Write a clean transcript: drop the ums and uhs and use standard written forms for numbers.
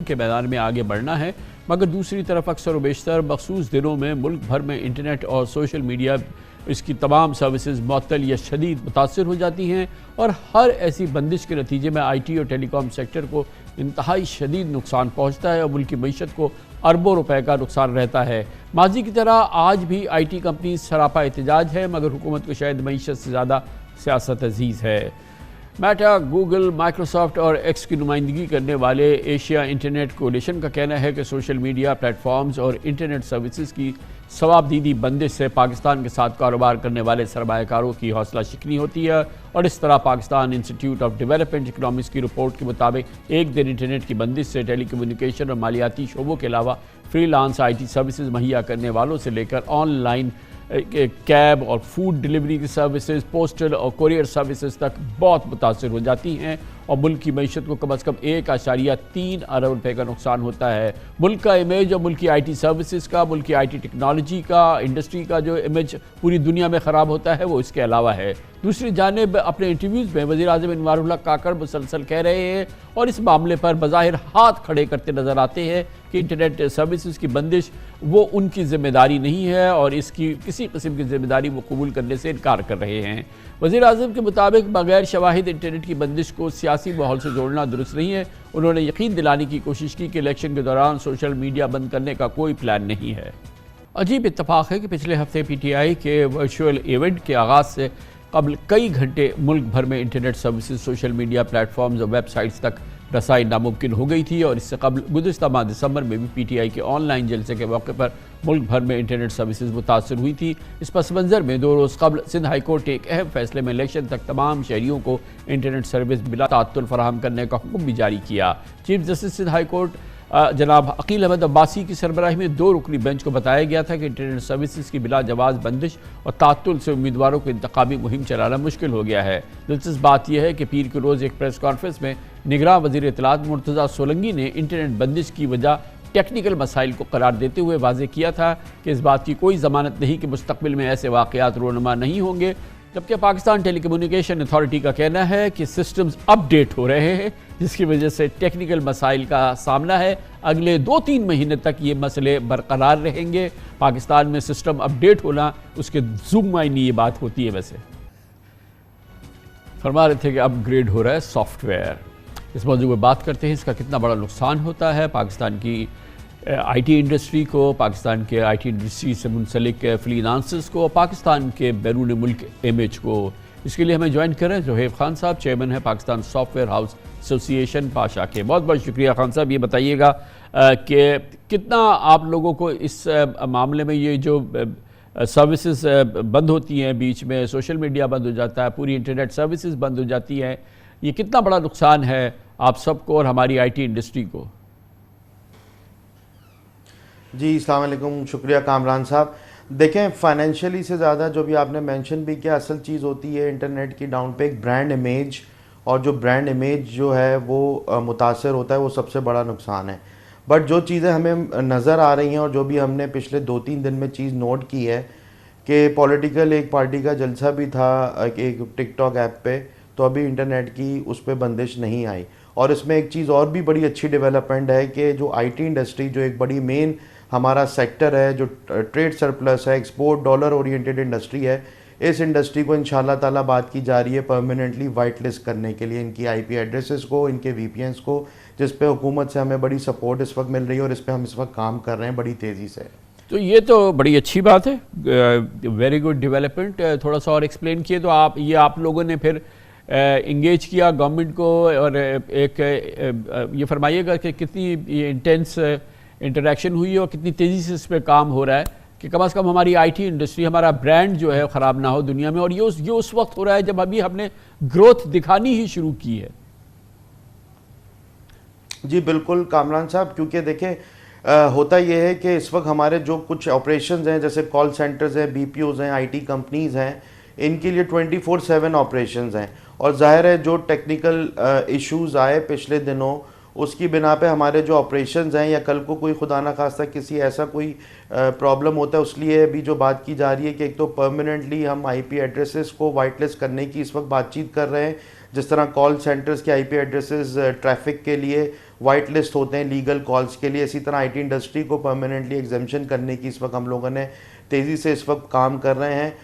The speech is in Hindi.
के मैदान में आगे बढ़ना है, मगर दूसरी तरफ अक्सर व बेशतर मखसूस दिनों में मुल्क भर में इंटरनेट और सोशल मीडिया इसकी तमाम सर्विसेज मुअत्तल या शदीद मुतासर हो जाती हैं और हर ऐसी बंदिश के नतीजे में IT और टेलीकॉम सेक्टर को इंतहाई शदीद नुकसान पहुँचता है और मुल्क की मईशत को अरबों रुपए का नुकसान रहता है। माजी की तरह आज भी IT कंपनी सरापा एहतजाज है, मगर हुकूमत को शायद मईशत से ज़्यादा सियासत अजीज़ है। मेटा, गूगल, माइक्रोसॉफ्ट और एक्स की नुमाइंदगी करने वाले एशिया इंटरनेट कोलिशन का कहना है कि सोशल मीडिया प्लेटफॉर्म्स और इंटरनेट सर्विसेज की सवाबदीदी बंदिश से पाकिस्तान के साथ कारोबार करने वाले सरमायाकारों की हौसला शिकनी होती है और इस तरह Pakistan institute of development economics की रिपोर्ट के मुताबिक एक दिन इंटरनेट की बंदिश से टेलीकम्युनिकेशन और मालियाती शोबों के अलावा फ्रीलांस IT सर्विसेज मुहैया करने वालों से लेकर ऑनलाइन कैब और फूड डिलीवरी की सर्विसेज, पोस्टल और कुरियर सर्विसेज तक बहुत मुतासर हो जाती हैं और मुल्क की मईशत को कम अज़ कम 1.3 अरब रुपये का नुकसान होता है। मुल्क का इमेज और मुल्क की IT सर्विसेज का, मुल्क की IT टेक्नोलॉजी का, इंडस्ट्री का जो इमेज पूरी दुनिया में ख़राब होता है वो इसके अलावा है। दूसरी जानिब अपने इंटरव्यूज़ में वज़ीर आज़म अनवारुल्लाह काकड़ मुसलसल कह रहे हैं और इस मामले पर बज़ाहिर हाथ खड़े करते नज़र आते हैं कि इंटरनेट सर्विसेज की बंदिश वो उनकी ज़िम्मेदारी नहीं है और इसकी किसी किस्म की ज़िम्मेदारी वो कबूल करने से इनकार कर रहे हैं। वज़ीर आज़म के मुताबिक बगैर शवाहिद इंटरनेट की बंदिश को सियासी माहौल से जोड़ना दुरुस्त नहीं है। उन्होंने यकीन दिलाने की कोशिश की कि इलेक्शन के दौरान सोशल मीडिया बंद करने का कोई प्लान नहीं है। अजीब इत्तफाक है कि पिछले हफ्ते PTI के वर्चुअल इवेंट के आगाज़ से कबल कई घंटे मुल्क भर में internet services, social media platforms और वेबसाइट्स तक रसाई नामुमकिन हो गई थी और इससे कबल गुज़िश्ता माह दिसंबर में भी PTI के ऑनलाइन जलसे के मौके पर मुल्क भर में इंटरनेट सर्विसेज मुतासर हुई थी। इस पस मंज़र में 2 रोज़ कबल सिंध हाई कोर्ट ने एक अहम फैसले में इलेक्शन तक तमाम शहरियों को इंटरनेट सर्विस बिला ताअत्तुल फराहम करने का हुक्म भी जारी किया। Chief justice Sindh high court जनाब अकील अहमद अब्बासी की सरबराही में 2 रुकनी बेंच को बताया गया था कि इंटरनेट सर्विसेज की बिला जवाज़ बंदिश और ताअत्तुल से उम्मीदवारों को इंतखाबी मुहिम चलाना मुश्किल हो गया है। दिलचस्प बात यह है कि पीर के रोज़ एक प्रेस कॉन्फ्रेंस में निगरान वज़ीर इत्तलात मुर्तज़ा सोलंगी ने इंटरनेट बंदिश की वजह टेक्निकल मसाइल को करार देते हुए वाज़ेह किया था कि इस बात की कोई ज़मानत नहीं कि मुस्तक़बिल में ऐसे वाक़यात रोनुमा नहीं होंगे। जबकि पाकिस्तान टेलीकम्युनिकेशन अथॉरिटी का कहना है कि सिस्टम्स अपडेट हो रहे हैं जिसकी वजह से टेक्निकल मसाइल का सामना है। अगले 2-3 महीने तक ये मसले बरकरार रहेंगे। पाकिस्तान में सिस्टम अपडेट होना उसके ज़ूम मायने ये बात होती है। वैसे फरमा रहे थे कि अपग्रेड हो रहा है सॉफ्टवेयर। इस मौजू पर बात करते हैं, इसका कितना बड़ा नुकसान होता है पाकिस्तान की IT इंडस्ट्री को, पाकिस्तान के IT इंडस्ट्री से मुंसलिक फ्रीलांसर्स को, पाकिस्तान के बैरून मुल्क इमेज को। इसके लिए हमें ज्वाइन करें जोहेब खान साहब, चेयरमैन है Pakistan software house association Pasha के। बहुत बहुत शुक्रिया खान साहब। ये बताइएगा कि कितना आप लोगों को इस मामले में ये जो सर्विसेज बंद होती हैं, बीच में सोशल मीडिया बंद हो जाता है, पूरी इंटरनेट सर्विसेज बंद हो जाती हैं, ये कितना बड़ा नुकसान है आप सबको और हमारी IT इंडस्ट्री को? जी अस्सलाम वालेकुम, शुक्रिया कामरान साहब। देखें, फाइनेंशियली से ज़्यादा जो भी आपने मेंशन भी किया, असल चीज़ होती है इंटरनेट की डाउन पे एक ब्रांड इमेज, और जो ब्रांड इमेज जो है वो मुतासर होता है, वो सबसे बड़ा नुकसान है। बट जो चीज़ें हमें नज़र आ रही हैं और जो भी हमने पिछले 2-3 दिन में चीज़ नोट की है कि पॉलिटिकल एक पार्टी का जलसा भी था एक टिकटॉक ऐप पे, तो अभी इंटरनेट की उस पर बंदिश नहीं आई। और इसमें एक चीज़ और भी बड़ी अच्छी डेवलपमेंट है कि जो IT इंडस्ट्री जो एक बड़ी मेन हमारा सेक्टर है, जो ट्रेड सरप्लस है, एक्सपोर्ट डॉलर ओरिएंटेड इंडस्ट्री है, इस इंडस्ट्री को इंशाल्लाह ताला बात की जा रही है परमानेंटली वाइट लिस्ट करने के लिए, इनकी IP एड्रेसेस को, इनके VPNs को, जिस पे हुकूमत से हमें बड़ी सपोर्ट इस वक्त मिल रही है और इस पर हम इस वक्त काम कर रहे हैं बड़ी तेज़ी से। तो ये तो बड़ी अच्छी बात है, वेरी गुड डेवलपमेंट। थोड़ा सा और एक्सप्लेन किए तो आप लोगों ने फिर इंगेज किया गवर्नमेंट को, और एक ये फरमाइएगा कि कितनी इंटेंस इंटरेक्शन हुई और कितनी तेज़ी से इस पर काम हो रहा है कि कम से कम हमारी IT इंडस्ट्री, हमारा ब्रांड जो है ख़राब ना हो दुनिया में। और ये उस वक्त हो रहा है जब अभी हमने ग्रोथ दिखानी ही शुरू की है। जी बिल्कुल कामरान साहब, क्योंकि देखें होता यह है कि इस वक्त हमारे जो कुछ ऑपरेशंस हैं, जैसे कॉल सेंटर्स हैं, BPOs हैं, IT कंपनीज़ हैं, इनके लिए 24/7 ऑपरेशंस हैं। और ज़ाहिर है जो टेक्निकल इश्यूज़ आए पिछले दिनों, उसकी बिना पे हमारे जो ऑपरेशंस हैं, या कल को कोई खुदा ना खास्ता किसी ऐसा कोई प्रॉब्लम होता है, उसलिए अभी जो बात की जा रही है कि एक तो परमानेंटली हम IP एड्रेसेस को वाइट लिस्ट करने की इस वक्त बातचीत कर रहे हैं, जिस तरह कॉल सेंटर्स के आईपी एड्रेसेस ट्रैफिक के लिए वाइट लिस्ट होते हैं लीगल कॉल्स के लिए, इसी तरह आईटी इंडस्ट्री को परमानेंटली एग्जेम्पशन करने की इस वक्त हम लोगों ने तेज़ी से इस वक्त काम कर रहे हैं।